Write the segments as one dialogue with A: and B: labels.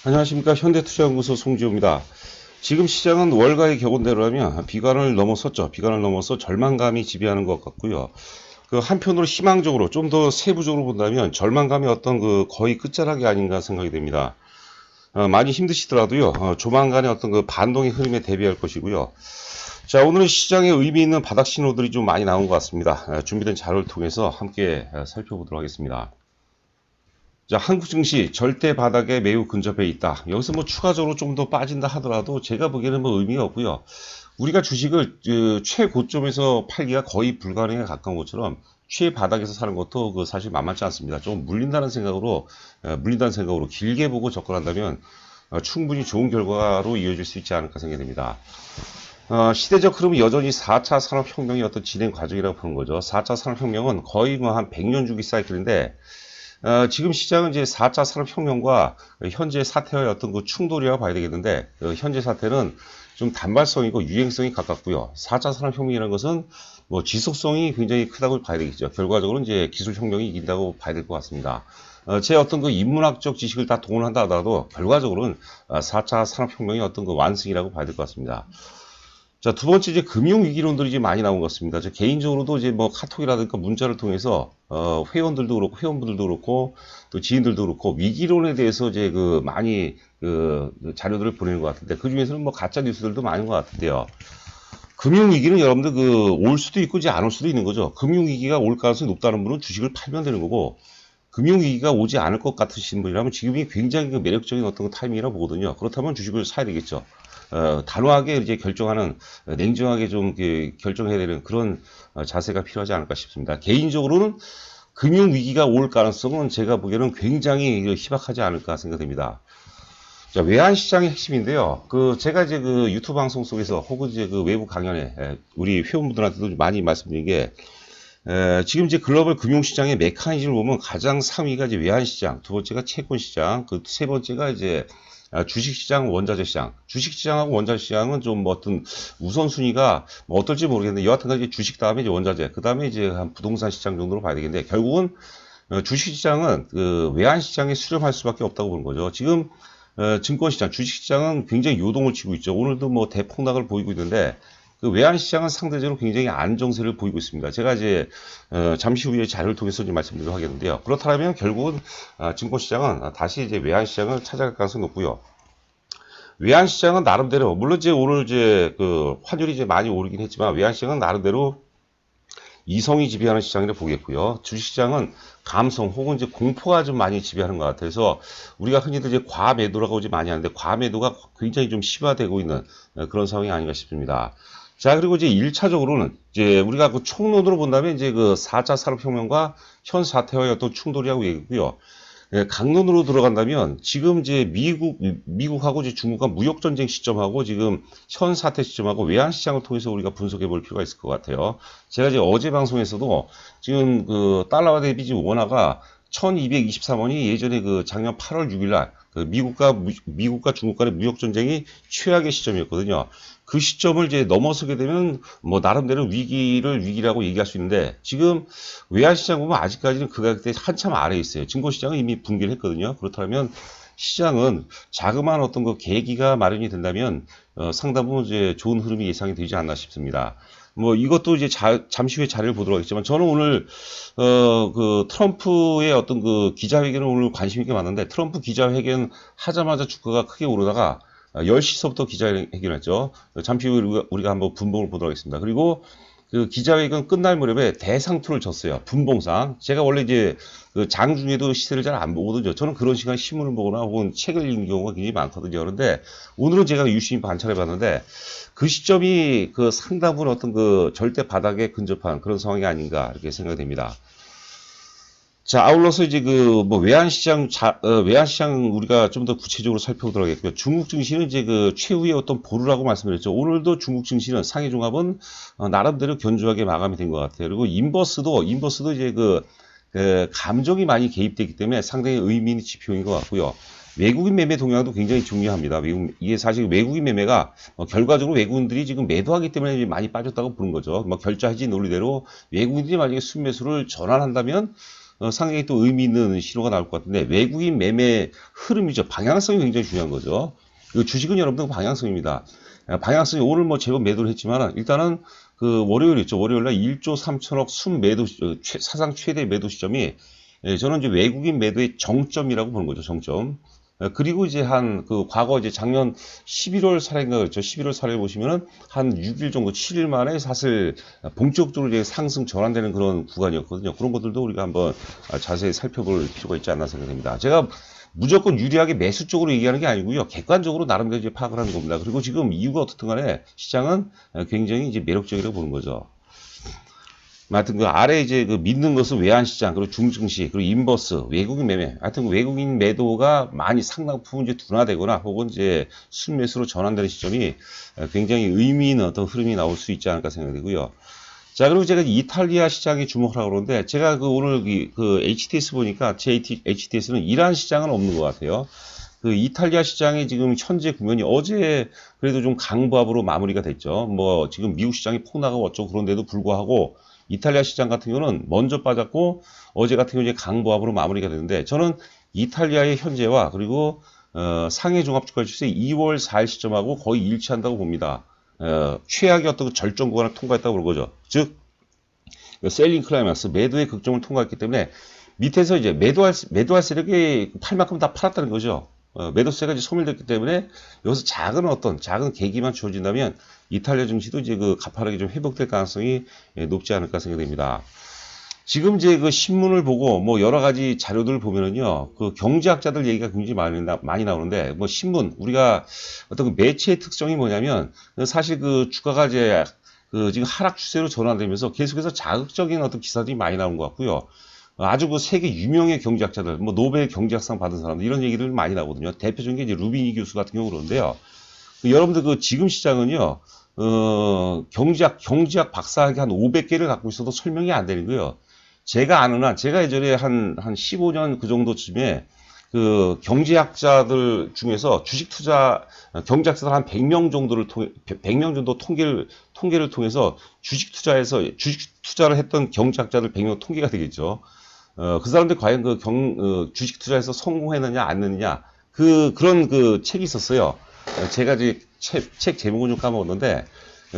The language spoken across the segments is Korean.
A: 안녕하십니까. 현대투자연구소 송지호입니다. 지금 시장은 월가의 격언대로라면 비관을 넘어섰죠. 비관을 넘어서 절망감이 지배하는 것 같고요. 그 한편으로 희망적으로 좀 더 세부적으로 본다면 절망감이 어떤 그 거의 끝자락이 아닌가 생각이 됩니다. 많이 힘드시더라도요. 조만간에 어떤 그 반동의 흐름에 대비할 것이고요. 자, 오늘은 시장에 의미 있는 바닥 신호들이 좀 많이 나온 것 같습니다. 준비된 자료를 통해서 함께 살펴보도록 하겠습니다. 자, 한국 증시 절대 바닥에 매우 근접해 있다. 여기서 뭐 추가적으로 좀 더 빠진다 하더라도 제가 보기에는 뭐 의미가 없고요. 우리가 주식을 최고점에서 팔기가 거의 불가능에 가까운 것처럼 최바닥에서 사는 것도 그 사실 만만치 않습니다. 좀 물린다는 생각으로 길게 보고 접근한다면 충분히 좋은 결과로 이어질 수 있지 않을까 생각됩니다. 시대적 흐름은 여전히 4차 산업혁명의 어떤 진행 과정이라고 보는 거죠. 4차 산업혁명은 거의 뭐 한 100년 주기 사이클인데 지금 시장은 이제 4차 산업혁명과 현재 사태와의 어떤 그 충돌이라고 봐야 되겠는데, 현재 사태는 좀 단발성이고 유행성이 가깝고요. 4차 산업혁명이라는 것은 뭐 지속성이 굉장히 크다고 봐야 되겠죠. 결과적으로 이제 기술혁명이 이긴다고 봐야 될 것 같습니다. 제 어떤 그 인문학적 지식을 다 동원한다 하더라도 결과적으로는 4차 산업혁명의 어떤 그 완승이라고 봐야 될 것 같습니다. 자, 두 번째 이제 금융위기론들이 이제 많이 나온 것 같습니다. 저 개인적으로도 이제 뭐 카톡이라든가 문자를 통해서 회원들도 그렇고 회원분들도 그렇고 또 지인들도 그렇고 위기론에 대해서 이제 그 많이 그 자료들을 보내는 것 같은데 그 중에서는 뭐 가짜 뉴스들도 많은 것 같은데요. 금융위기는 여러분들 그 올 수도 있고 이제 안 올 수도 있는 거죠. 금융위기가 올 가능성이 높다는 분은 주식을 팔면 되는 거고 금융위기가 오지 않을 것 같으신 분이라면 지금이 굉장히 그 매력적인 어떤 타이밍이라고 보거든요. 그렇다면 주식을 사야 되겠죠. 단호하게 이제 결정하는, 냉정하게 좀 결정해야 되는 그런 자세가 필요하지 않을까 싶습니다. 개인적으로는 금융위기가 올 가능성은 제가 보기에는 굉장히 희박하지 않을까 생각됩니다. 자, 외환시장의 핵심인데요. 제가 이제 그 유튜브 방송 속에서 혹은 이제 그 외부 강연에 우리 회원분들한테도 많이 말씀드린 게 지금 이제 글로벌 금융시장의 메커니즘을 보면 가장 상위가 이제 외환시장, 두 번째가 채권시장, 그 세 번째가 이제 주식시장, 원자재시장. 주식시장하고 원자재시장은 좀 뭐 어떤 우선순위가 뭐 어떨지 모르겠는데 여하튼간 주식 다음에 이제 원자재, 그 다음에 이제 한 부동산 시장 정도로 봐야 되겠는데 결국은 주식시장은 그 외환시장에 수렴할 수밖에 없다고 보는 거죠. 지금 증권시장, 주식시장은 굉장히 요동을 치고 있죠. 오늘도 뭐 대폭락을 보이고 있는데 그 외환시장은 상대적으로 굉장히 안정세를 보이고 있습니다. 제가 이제 잠시 후에 자료를 통해서 좀 말씀드리도록 하겠는데요. 그렇다면 결국은 증권시장은 다시 이제 외환시장을 찾아갈 가능성이 높고요. 외환시장은 나름대로 물론 이제 오늘 이제 그 환율이 이제 많이 오르긴 했지만 외환시장은 나름대로 이성이 지배하는 시장이라 보겠고요. 주식시장은 감성 혹은 이제 공포가 좀 많이 지배하는 것 같아서 우리가 흔히들 이제 과매도라고 이제 많이 하는데 과매도가 굉장히 좀 심화되고 있는 그런 상황이 아닌가 싶습니다. 자, 그리고 이제 1차적으로는 이제 우리가 그 총론으로 본다면 이제 그 4차 산업혁명과 현 사태와의 어떤 충돌이라고 얘기고요. 강론으로 들어간다면 지금 이제 미국하고 이제 중국과 무역전쟁 시점하고 지금 현 사태 시점하고 외환시장을 통해서 우리가 분석해 볼 필요가 있을 것 같아요. 제가 이제 어제 방송에서도 지금 그 달러화 대비 지금 원화가 1223원이 예전에 그 작년 8월 6일 날 그 미국과 중국 간의 무역전쟁이 최악의 시점이었거든요. 그 시점을 이제 넘어서게 되면 뭐 나름대로 위기라고 얘기할 수 있는데 지금 외환시장 보면 아직까지는 그 가격대 한참 아래에 있어요. 증권시장은 이미 붕괴를 했거든요. 그렇다면 시장은 자그마한 어떤 그 계기가 마련이 된다면 상당 부분 이제 좋은 흐름이 예상이 되지 않나 싶습니다. 뭐 이것도 이제 잠시 후에 자료를 보도록 하겠지만 저는 오늘 그 트럼프의 어떤 그 기자회견을 오늘 관심 있게 봤는데 트럼프 기자회견 하자마자 주가가 크게 오르다가 10시서부터 기자회견했죠. 잠시 후에 우리가 한번 분봉을 보도록 하겠습니다. 그리고 그 기자회견 끝날 무렵에 대상투를 줬어요. 분봉상. 제가 원래 이제 그 장중에도 시세를 잘 안 보거든요. 저는 그런 시간에 신문을 보거나 혹은 책을 읽는 경우가 굉장히 많거든요. 그런데 오늘은 제가 유심히 관찰해 봤는데 그 시점이 그 상당 부분 어떤 그 절대 바닥에 근접한 그런 상황이 아닌가 이렇게 생각이 됩니다. 자, 아울러서 이제 그 뭐 외환시장 우리가 좀 더 구체적으로 살펴보도록 하겠고요. 중국 증시는 이제 그 최후의 어떤 보루라고 말씀드렸죠. 오늘도 중국 증시는 상해 종합은 나름대로 견조하게 마감이 된 것 같아요. 그리고 인버스도 이제 그 감정이 많이 개입되기 때문에 상당히 의미 있는 지표인 것 같고요. 외국인 매매 동향도 굉장히 중요합니다. 이게 사실 외국인 매매가 결과적으로 외국인들이 지금 매도하기 때문에 많이 빠졌다고 보는 거죠. 뭐 결자 해지 논리대로 외국인들이 만약에 순매수를 전환한다면 상당히 또 의미 있는 신호가 나올 것 같은데, 외국인 매매 흐름이죠. 방향성이 굉장히 중요한 거죠. 이 주식은 여러분들 방향성입니다. 방향성이 오늘 뭐 제법 매도를 했지만 일단은 그 월요일 있죠. 월요일날 1조 3천억 순매도 사상 최대 매도 시점이 저는 이제 외국인 매도의 정점이라고 보는 거죠. 정점. 그리고 이제 한 그 과거 이제 작년 11월 살인가 그랬죠. 11월 살에 보시면은 한 6일 정도 7일 만에 사실 본격적으로 이제 상승 전환되는 그런 구간이었거든요. 그런 것들도 우리가 한번 자세히 살펴볼 필요가 있지 않나 생각됩니다. 제가 무조건 유리하게 매수 쪽으로 얘기하는 게 아니고요. 객관적으로 나름대로 이제 파악을 하는 겁니다. 그리고 지금 이유가 어떻든 간에 시장은 굉장히 이제 매력적이라고 보는 거죠. 하여튼 그 아래 이제 그 믿는 것은 외환시장, 그리고 중증시, 그리고 인버스, 외국인 매매. 하여튼 외국인 매도가 많이 상당부분 이제 둔화되거나 혹은 이제 순매수로 전환되는 시점이 굉장히 의미 있는 어떤 흐름이 나올 수 있지 않을까 생각되고요. 자, 그리고 제가 이탈리아 시장에 주목하라고 그러는데, 제가 그 오늘 그 HTS 보니까 제 HTS는 이란 시장은 없는 것 같아요. 그 이탈리아 시장의 지금 현재 국면이 어제 그래도 좀 강보합으로 마무리가 됐죠. 뭐 지금 미국 시장이 폭락하고 어쩌고 그런데도 불구하고 이탈리아 시장 같은 경우는 먼저 빠졌고 어제 같은 경우는 강보합으로 마무리가 됐는데, 저는 이탈리아의 현재와 그리고 상해 종합주가지수의 2월 4일 시점하고 거의 일치한다고 봅니다. 최악의 어떤 그 절정 구간을 통과했다고 그런 거죠. 즉, 셀링 클라이막스, 매도의 극점을 통과했기 때문에 밑에서 이제 매도할 세력이 팔 만큼 다 팔았다는 거죠. 매도세가 이제 소멸됐기 때문에 여기서 작은 계기만 주어진다면 이탈리아 증시도 이제 그 가파르게 좀 회복될 가능성이 높지 않을까 생각됩니다. 지금 이제 그 신문을 보고 뭐 여러 가지 자료들을 보면은요, 그 경제학자들 얘기가 굉장히 많이 나오는데, 뭐 신문, 우리가 어떤 그 매체의 특성이 뭐냐면, 사실 그 주가가 이제 그 지금 하락 추세로 전환되면서 계속해서 자극적인 어떤 기사들이 많이 나오는 것 같고요. 아주 그 세계 유명의 경제학자들, 뭐 노벨 경제학상 받은 사람들, 이런 얘기들 많이 나오거든요. 대표적인 게 이제 루비니 교수 같은 경우 그러는데요. 여러분들 그 지금 시장은요, 경제학 박사학위 한 500개를 갖고 있어도 설명이 안 되는 거예요. 제가 아는 한, 제가 예전에 한 15년 그 정도쯤에 그 경제학자들 중에서 경제학자들 한 100명 정도를 100명 정도 통계를 통해서 주식 투자를 했던 경제학자들 100명 통계가 되겠죠. 그 사람들 과연 주식 투자에서 성공했느냐, 안 했느냐, 그런 그 책이 있었어요. 제가 이제 책 제목은 좀 까먹었는데,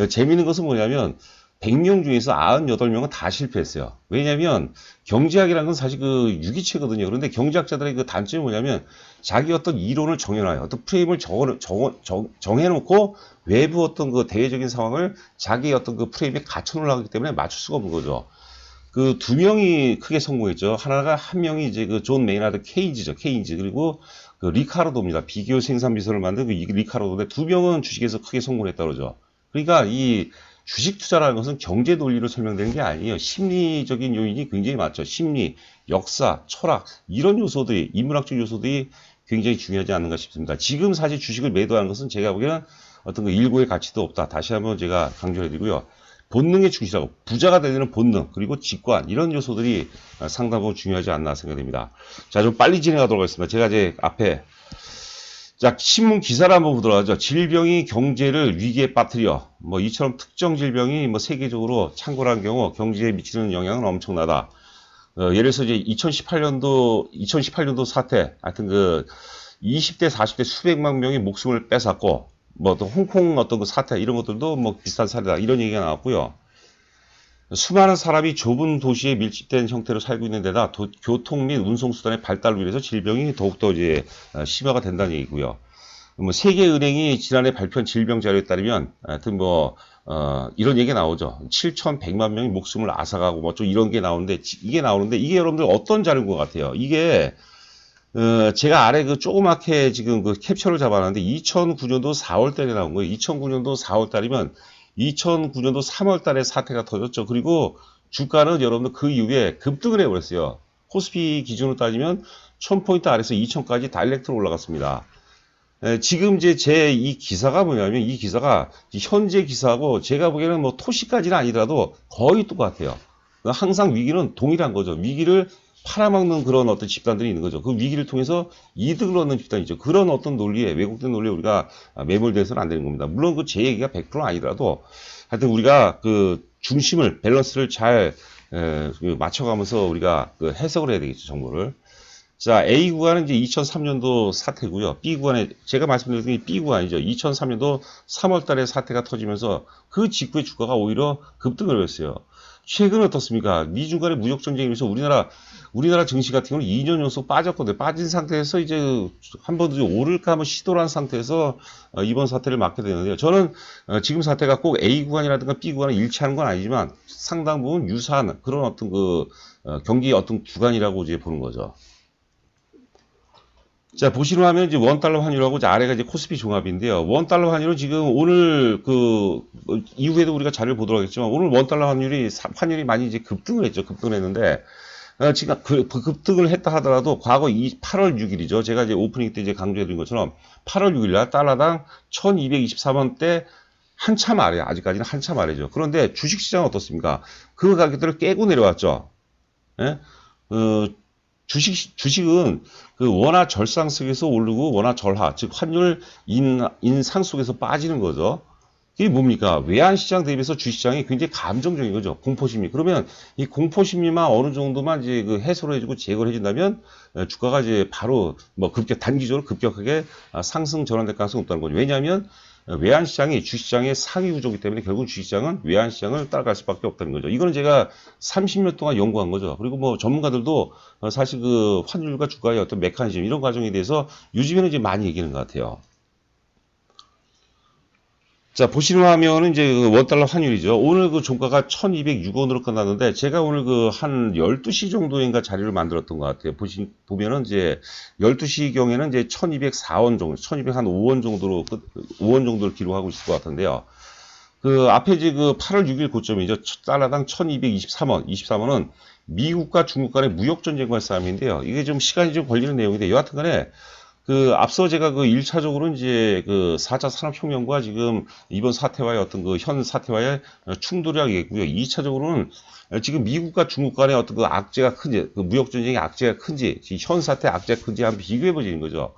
A: 재미있는 것은 뭐냐면, 100명 중에서 98명은 다 실패했어요. 왜냐면, 경제학이라는 건 사실 그 유기체거든요. 그런데 경제학자들의 그 단점이 뭐냐면, 자기 어떤 이론을 정해놔요. 어떤 프레임을 정해놓고, 외부 어떤 그 대외적인 상황을 자기 어떤 그 프레임에 갖춰놓으려고 하기 때문에 맞출 수가 없는 거죠. 그 두 명이 크게 성공했죠. 한 명이 이제 그 존 메이나드 케인즈죠. 케인즈. 그리고 그 리카르도입니다. 비교 생산 비서를 만든 그 리카르도인데, 두 명은 주식에서 크게 성공했다고 그러죠. 그러니까 이 주식 투자라는 것은 경제 논리로 설명되는 게 아니에요. 심리적인 요인이 굉장히 많죠. 심리, 역사, 철학, 이런 요소들이, 인문학적 요소들이 굉장히 중요하지 않는가 싶습니다. 지금 사실 주식을 매도하는 것은 제가 보기에는 어떤 그 일고의 가치도 없다. 다시 한번 제가 강조해드리고요. 본능의 중시라고, 부자가 되는 본능, 그리고 직관, 이런 요소들이 상당히 중요하지 않나 생각됩니다. 자, 좀 빨리 진행하도록 하겠습니다. 제가 이제 앞에, 자, 신문 기사를 한번 보도록 하죠. 질병이 경제를 위기에 빠뜨려. 뭐, 이처럼 특정 질병이 뭐, 세계적으로 창궐한 경우 경제에 미치는 영향은 엄청나다. 예를 들어서 이제 2018년도 사태, 하여튼 그 20대, 40대 수백만 명이 목숨을 뺏었고, 뭐 또 홍콩 어떤 그 사태 이런 것들도 뭐 비슷한 사례다 이런 얘기가 나왔고요. 수많은 사람이 좁은 도시에 밀집된 형태로 살고 있는 데다 교통 및 운송수단의 발달로 인해서 질병이 더욱더 이제 심화가 된다는 얘기고요. 뭐 세계은행이 지난해 발표한 질병 자료에 따르면 하여튼 뭐 이런 얘기가 나오죠. 7,100만 명이 목숨을 앗아가고 뭐 좀 이런 게 나오는데 이게 여러분들 어떤 자료인 것 같아요? 이게 제가 아래 그 조그맣게 지금 그 캡처를 잡아놨는데 2009년도 4월 달에 나온 거예요. 2009년도 4월 달이면 2009년도 3월 달에 사태가 터졌죠. 그리고 주가는 여러분들 그 이후에 급등을 해버렸어요. 코스피 기준으로 따지면 1000포인트 아래서 2000까지 다이렉트로 올라갔습니다. 지금 이제 제 이 기사가 뭐냐면 이 기사가 현재 기사하고 제가 보기에는 뭐 토시까지는 아니더라도 거의 똑같아요. 항상 위기는 동일한 거죠. 위기를 팔아먹는 그런 어떤 집단들이 있는 거죠. 그 위기를 통해서 이득을 얻는 집단이죠. 그런 어떤 논리에, 왜곡된 논리에 우리가 매몰돼서는 안 되는 겁니다. 물론 그 제 얘기가 100% 아니더라도 하여튼 우리가 그 중심을, 밸런스를 잘 맞춰가면서 우리가 그 해석을 해야 되겠죠, 정보를. 자, A 구간은 이제 2003년도 사태고요. B 구간에 제가 말씀드린 게 B 구간이죠. 2003년도 3월 달에 사태가 터지면서 그 직후에 주가가 오히려 급등을 했어요. 최근 어떻습니까? 미중 간의 무역 전쟁이면서 우리나라 증시 같은 경우는 2년 연속 빠졌거든요. 빠진 상태에서 이제 한 번 더 오를까 한번 시도를 한 상태에서 이번 사태를 맞게 되는데요. 저는 지금 사태가 꼭 A 구간이라든가 B 구간을 일치하는 건 아니지만 상당 부분 유사한 그런 어떤 경기 어떤 구간이라고 이제 보는 거죠. 자, 보시는 화면 이제 원달러 환율하고 이제 아래가 이제 코스피 종합인데요. 원달러 환율은 지금 오늘 이후에도 우리가 자료를 보도록 하겠지만 오늘 원달러 환율이 많이 이제 급등을 했죠. 급등을 했는데, 지금 급등을 했다 하더라도 과거 8월 6일이죠. 제가 이제 오프닝 때 이제 강조해드린 것처럼 8월 6일 날 달러당 1223원대 한참 아래, 아직까지는 한참 아래죠. 그런데 주식시장은 어떻습니까? 그 가격들을 깨고 내려왔죠. 예? 주식은 그 원화 절상 속에서 오르고 원화 절하, 즉 환율 인상 속에서 빠지는 거죠. 이게 뭡니까? 외환시장 대비해서 주식시장이 굉장히 감정적인 거죠. 공포심리. 그러면 이 공포심리만 어느 정도만 이제 해소를 해주고 제거를 해준다면 주가가 이제 바로 단기적으로 급격하게 상승 전환될 가능성이 없다는 거죠. 왜냐하면 외환시장이 주식시장의 상위 구조이기 때문에 결국 주식시장은 외환시장을 따라갈 수밖에 없다는 거죠. 이거는 제가 30년 동안 연구한 거죠. 그리고 전문가들도 사실 그 환율과 주가의 어떤 메커니즘 이런 과정에 대해서 요즘에는 이제 많이 얘기하는 것 같아요. 자, 보시는 화면은 이제 원달러 환율이죠. 오늘 그 종가가 1206원으로 끝났는데, 제가 오늘 한 12시 정도인가 자료를 만들었던 것 같아요. 보면은 이제 12시 경에는 이제 1204원 정도, 1205원 정도로, 5원 정도를 기록하고 있을 것 같은데요. 앞에 이제 8월 6일 고점이죠. 달러당 1223원, 23원은 미국과 중국 간의 무역전쟁과의 싸움인데요. 이게 좀 시간이 좀 걸리는 내용인데, 여하튼 간에 앞서 제가 1차적으로 이제 4차 산업혁명과 지금 이번 사태와의 어떤 현 사태와의 충돌이라고 얘기했고요. 2차적으로는 지금 미국과 중국 간의 어떤 악재가 큰지, 무역전쟁의 악재가 큰지, 현 사태 악재가 큰지 한번 비교해보자는 거죠.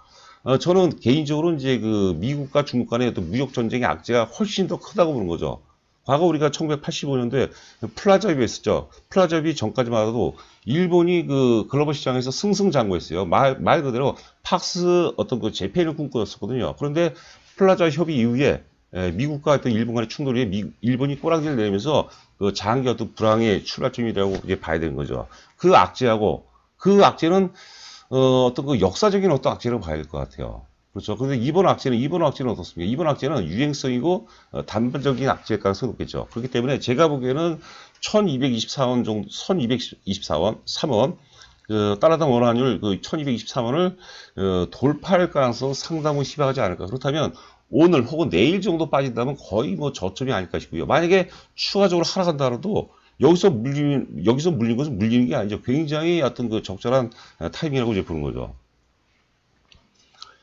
A: 저는 개인적으로 이제 미국과 중국 간의 어떤 무역전쟁의 악재가 훨씬 더 크다고 보는 거죠. 과거 우리가 1985년도에 플라자협이 있었죠. 플라자협이 전까지만 해도 일본이 글로벌 시장에서 승승장구했어요. 말 그대로 팍스 어떤 재팬을 꿈꾸었었거든요. 그런데 플라자 협의 이후에 미국과 어떤 일본 간의 충돌이 일본이 꼬랑지를 내리면서 장기 어떤 불황의 출발점이라고 이제 봐야 되는 거죠. 그 악재는 어떤 역사적인 어떤 악재라고 봐야 될 것 같아요. 그렇죠. 그런데 이번 악재는 어떻습니까? 이번 악재는 유행성이고 단번적인 악재일 가능성이 높겠죠. 그렇기 때문에 제가 보기에는 1224원 정도, 1224원, 3원, 달러당 원환율 1223원을 돌파할 가능성 상당히 희박하지 않을까. 그렇다면 오늘 혹은 내일 정도 빠진다면 거의 저점이 아닐까 싶고요. 만약에 추가적으로 하락한다 하더라도 여기서 물린 것은 물리는 게 아니죠. 굉장히 어떤 적절한 타이밍이라고 이제 보는 거죠.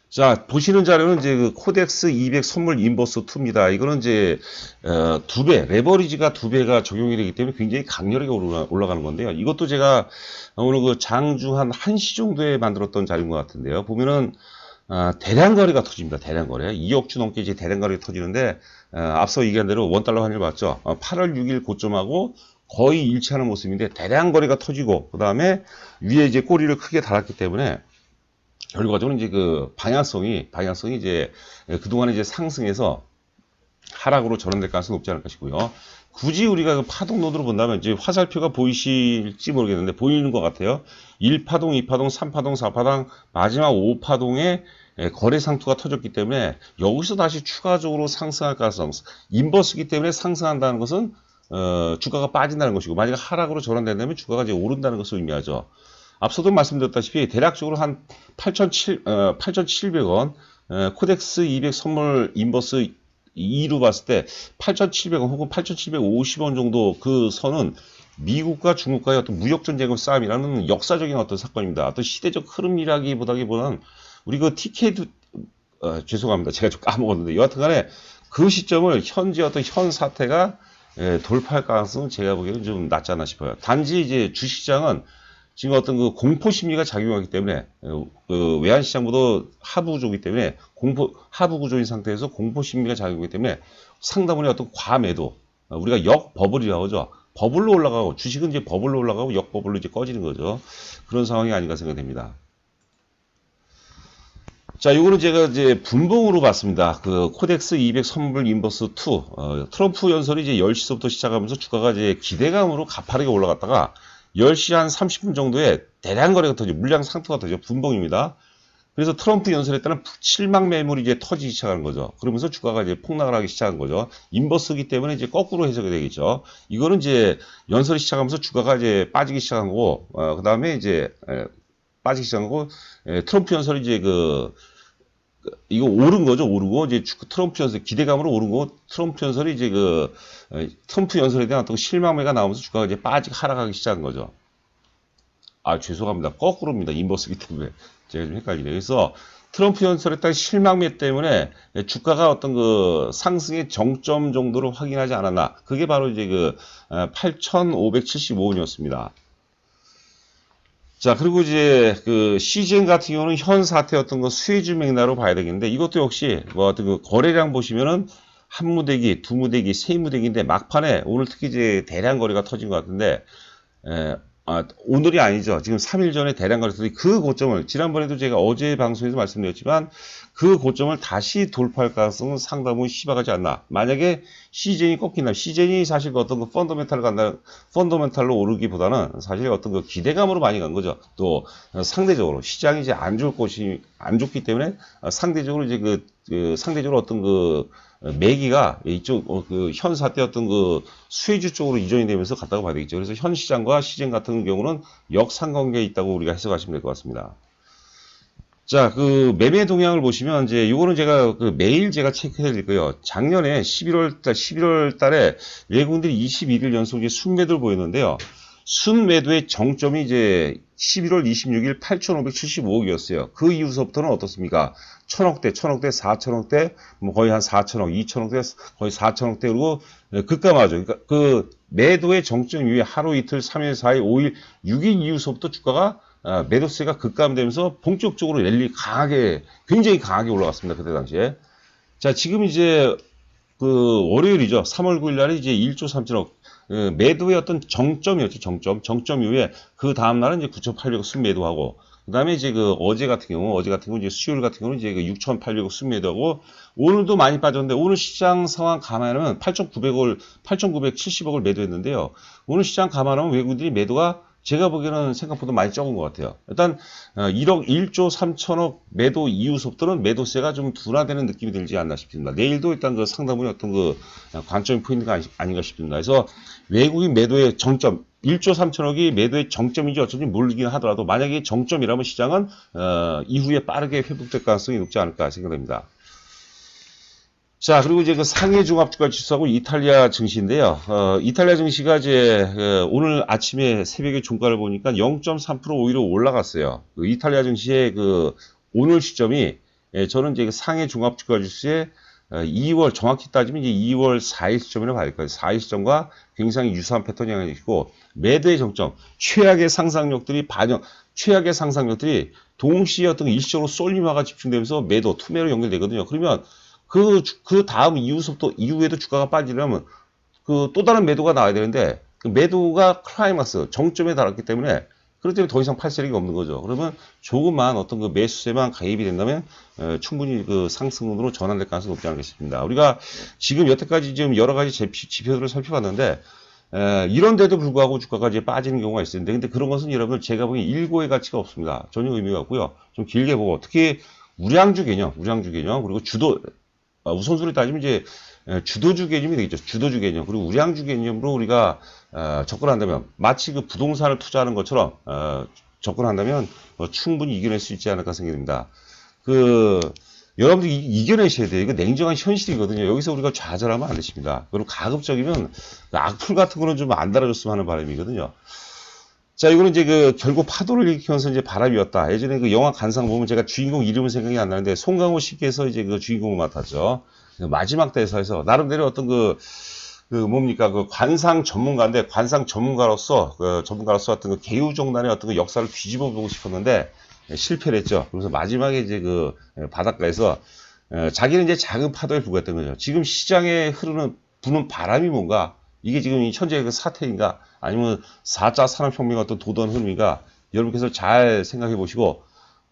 A: 자, 보시는 자료는 이제 코덱스 200 선물 인버스 2입니다. 이거는 이제, 레버리지가 2배가 적용이 되기 때문에 굉장히 강렬하게 올라가는 건데요. 이것도 제가 오늘 장중 한 1시 정도에 만들었던 자료인 것 같은데요. 보면은, 대량 거래가 터집니다. 대량 거래. 2억 주 넘게 이제 대량 거래가 터지는데, 앞서 얘기한 대로 원달러 환율 봤죠. 8월 6일 고점하고 거의 일치하는 모습인데, 대량 거래가 터지고, 그 다음에 위에 이제 꼬리를 크게 달았기 때문에, 결과적으로 이제 방향성이 이제 그동안에 이제 상승해서 하락으로 전환될 가능성이 높지 않을까 싶고요. 굳이 우리가 파동 노드로 본다면 이제 화살표가 보이실지 모르겠는데 보이는 것 같아요. 1파동, 2파동, 3파동, 4파동, 마지막 5파동의 거래 상투가 터졌기 때문에 여기서 다시 추가적으로 상승할 가능성, 인버스기 때문에 상승한다는 것은 주가가 빠진다는 것이고, 만약 하락으로 전환된다면 주가가 이제 오른다는 것을 의미하죠. 앞서도 말씀드렸다시피 대략적으로 한 8,700원, 코덱스 200 선물 인버스 2로 봤을 때 8,700원 혹은 8,750원 정도 그 선은 미국과 중국과의 어떤 무역전쟁의 싸움이라는 역사적인 어떤 사건입니다. 어떤 시대적 흐름이라기보다는 우리 TK도, 죄송합니다. 제가 좀 까먹었는데 여하튼 간에 그 시점을 현재 어떤 현 사태가 돌파할 가능성은 제가 보기에는 좀 낮지 않나 싶어요. 단지 이제 주식시장은 지금 어떤 공포 심리가 작용하기 때문에 외환시장보다 하부 구조이기 때문에 하부 구조인 상태에서 공포 심리가 작용하기 때문에 상당히 어떤 과매도, 우리가 역버블이라고 하죠. 버블로 올라가고, 주식은 이제 버블로 올라가고 역버블로 이제 꺼지는 거죠. 그런 상황이 아닌가 생각됩니다. 자, 요거는 제가 이제 분봉으로 봤습니다. 그 코덱스 200 선물 인버스 2, 트럼프 연설이 이제 10시부터 시작하면서 주가가 이제 기대감으로 가파르게 올라갔다가 10시 한 30분 정도에 대량 거래가 터져, 물량 상투가 터져, 분봉입니다. 그래서 트럼프 연설에 따른 실망 매물이 이제 터지기 시작하는 거죠. 그러면서 주가가 이제 폭락을 하기 시작한 거죠. 인버스기 때문에 이제 거꾸로 해석이 되겠죠. 이거는 이제 연설이 시작하면서 주가가 이제 빠지기 시작한 거고, 그 다음에 이제, 빠지기 시작한 거고, 트럼프 연설이 이제 이거 오른 거죠. 오르고, 이제 트럼프 연설, 기대감으로 오른 거고, 트럼프 연설이 이제 트럼프 연설에 대한 어떤 실망매가 나오면서 주가가 이제 하락하기 시작한 거죠. 아, 죄송합니다. 거꾸로입니다. 인버스기 때문에. 제가 좀 헷갈리네요. 그래서 트럼프 연설에 따른 실망매 때문에 주가가 어떤 상승의 정점 정도로 확인하지 않았나. 그게 바로 이제 8,575원이었습니다. 자, 그리고 이제 CGN 같은 경우는 현 사태 어떤 수혜주 맥락으로 봐야 되겠는데, 이것도 역시 뭐 어떤 거래량 보시면은 한 무대기, 두 무대기, 세 무대기인데 막판에 오늘 특히 이제 대량 거래가 터진 것 같은데, 오늘이 아니죠. 지금 3일 전에 대량 거래했더니 그 고점을, 지난번에도 제가 어제 방송에서 말씀드렸지만 그 고점을 다시 돌파할 가능성은 상당히 희박하지 않나. 만약에 CGN이 꺾인다면, CGN이 사실 어떤 펀더멘탈로 오르기보다는 사실 어떤 기대감으로 많이 간 거죠. 또 상대적으로 시장이 이제 안 좋기 때문에 상대적으로 이제 상대적으로 어떤 매기가 이쪽 현 사태 어떤 수혜주 쪽으로 이전이 되면서 갔다고 봐야 되겠죠. 그래서 현 시장과 시장 같은 경우는 역상관계에 있다고 우리가 해석하시면 될 것 같습니다. 자, 매매 동향을 보시면 이제 요거는 제가 매일 제가 체크해 드릴 거예요. 작년에 11월 달에 외국인들이 21일 연속 이제 순매도를 보였는데요. 순매도의 정점이 이제 11월 26일 8,575억이었어요. 그 이후서부터는 어떻습니까? 1,000억대, 4,000억대, 뭐 거의 한 4,000억, 2,000억대, 거의 4,000억대, 그리고 급감하죠. 그러니까 매도의 정점 이후에 하루 이틀, 3일, 4일, 5일, 6일 이후서부터 주가가 매도세가 급감되면서 본격적으로 굉장히 강하게 올라갔습니다. 그때 당시에. 자, 지금 이제 월요일이죠. 3월 9일 날에 이제 1조 3천억. 매도의 어떤 정점이었죠. 정점 이후에 그 다음날은 이제 9,800억 순매도하고, 그 다음에 이제 어제 같은 경우 이제 수요일 같은 경우는 이제 6,800억 순매도하고, 오늘도 많이 빠졌는데, 오늘 시장 상황 감안하면 8,970억을 매도했는데요. 오늘 시장 감안하면 외국인들이 매도가 제가 보기에는 생각보다 많이 적은 것 같아요. 일단 1조 3천억 매도 이후서부터는 매도세가 좀 둔화되는 느낌이 들지 않나 싶습니다. 내일도 일단 상당히 어떤 관점이 포인트가 아닌가 싶습니다. 그래서 외국인 매도의 정점, 1조 3천억이 매도의 정점인지 어쩐지 모르긴 하더라도 만약에 정점이라면 시장은 이후에 빠르게 회복될 가능성이 높지 않을까 생각됩니다. 자, 그리고 이제 상해 종합주가 지수하고 이탈리아 증시인데요. 이탈리아 증시가 이제 오늘 아침에 새벽에 종가를 보니까 0.3% 오히려 올라갔어요. 이탈리아 증시의 오늘 시점이, 저는 이제 상해 종합주가 지수의 2월, 정확히 따지면 이제 2월 4일 시점이라고 봐야 될 거예요. 4일 시점과 굉장히 유사한 패턴이 하나 있고, 매도의 정점, 최악의 상상력들이 동시에 어떤 일시적으로 쏠림화가 집중되면서 투매로 연결되거든요. 그러면 그 다음 이후에도 주가가 빠지려면 또 다른 매도가 나와야 되는데, 그 매도가 클라이막스, 정점에 달았기 때문에, 그렇기 때문에 더 이상 팔 세력이 없는 거죠. 그러면 조금만 어떤 매수세만 가입이 된다면, 충분히 상승으로 전환될 가능성이 높지 않을까 싶습니다. 우리가 지금 여태까지 지금 여러 가지 지표들을 살펴봤는데, 이런데도 불구하고 주가가 이제 빠지는 경우가 있었는데, 근데 그런 것은 여러분들 제가 보기엔 일고의 가치가 없습니다. 전혀 의미가 없고요. 좀 길게 보고, 특히 우량주 개념, 그리고 우선순위 따지면 이제 주도주 개념이 되겠죠. 주도주 개념. 그리고 우량주 개념으로 우리가 접근한다면, 마치 부동산을 투자하는 것처럼 접근한다면 충분히 이겨낼 수 있지 않을까 생각됩니다. 여러분들이 이겨내셔야 돼요. 이거 냉정한 현실이거든요. 여기서 우리가 좌절하면 안 되십니다. 그리고 가급적이면 악플 같은 거는 좀 안 달아줬으면 하는 바람이거든요. 자, 이거는 이제 결국 파도를 일으키면서 이제 바람이었다. 예전에 영화 간상 보면 제가 주인공 이름은 생각이 안 나는데, 송강호 씨께서 이제 주인공을 맡았죠. 마지막 대사에서 나름대로 어떤 관상 전문가인데, 관상 전문가로서 어떤 개우정난의 어떤 부역사를 뒤집어 보고 싶었는데, 실패를 했죠. 그래서 마지막에 이제 바닷가에서, 자기는 이제 작은 파도에 불과했던 거죠. 지금 시장에 부는 바람이 뭔가, 이게 지금 이 천재의 그 사태인가 아니면 4차 산업혁명의 어떤 도던 흐름인가 여러분께서 잘 생각해 보시고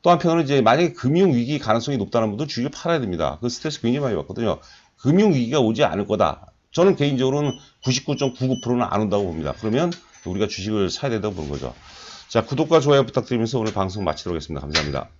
A: 또 한편으로는 이제 만약에 금융위기 가능성이 높다는 분들 주식을 팔아야 됩니다. 그 스트레스 굉장히 많이 받거든요. 금융위기가 오지 않을 거다. 저는 개인적으로는 99.99%는 안 온다고 봅니다. 그러면 우리가 주식을 사야 된다고 보는 거죠. 자, 구독과 좋아요 부탁드리면서 오늘 방송 마치도록 하겠습니다. 감사합니다.